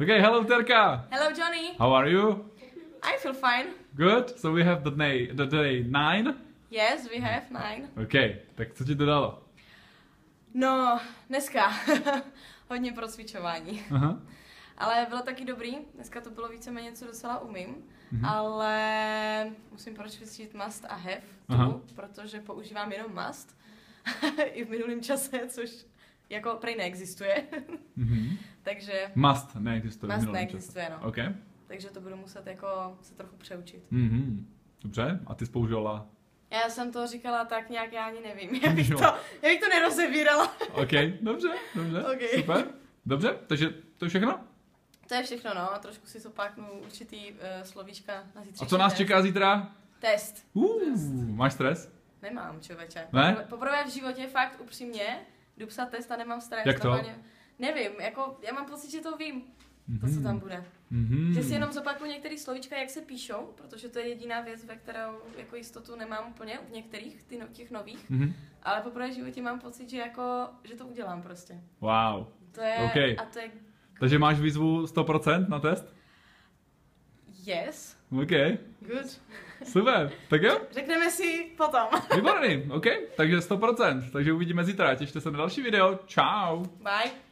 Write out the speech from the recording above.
Okay, hello Terka. Hello Johnny. How are you? I feel fine. Good. So we have the day 9. Yes, we have 9. Okay, tak co ti to dalo? No, dneska hodně procvičování. Aha. Ale bylo taky dobrý, dneska to bylo víceméně, co docela umím, ale musím procvičit must a have tu, protože používám jenom must i v minulém čase, což jako prej neexistuje. Takže Must neexistuje. Must neexistuje, no. Okay. Takže to budu muset jako se trochu přeučit. Dobře, a ty jsi použila? Já jsem to říkala tak nějak, já ani nevím, jak bych to nerozebírala. Ok, dobře, Okay. super. Dobře, takže to je všechno? To je všechno, no. Trošku si zopáknu určitý slovíčka na zítřejší. A co nás čeká zítra? Test. Máš stres? Nemám, člověče. Ne? Poprvé v životě fakt upřímně jdu psat test a nemám stres. Jak to? Nevím, jako já mám pocit, že to vím, to co tam bude. Že si jenom zopakuju některé slovíčka, jak se píšou, protože to je jediná věc, ve kterou jako jistotu nemám úplně u některých těch nových. Ale poprvé v životě mám pocit, že to udělám prostě. Wow. To je, okay. A to je... Takže máš výzvu 100% na test? Yes. OK. Good. Super, tak jo? Řekneme si potom. Výborný, OK, takže 100%. Takže uvidíme zítra, těšte se na další video. Čau. Bye.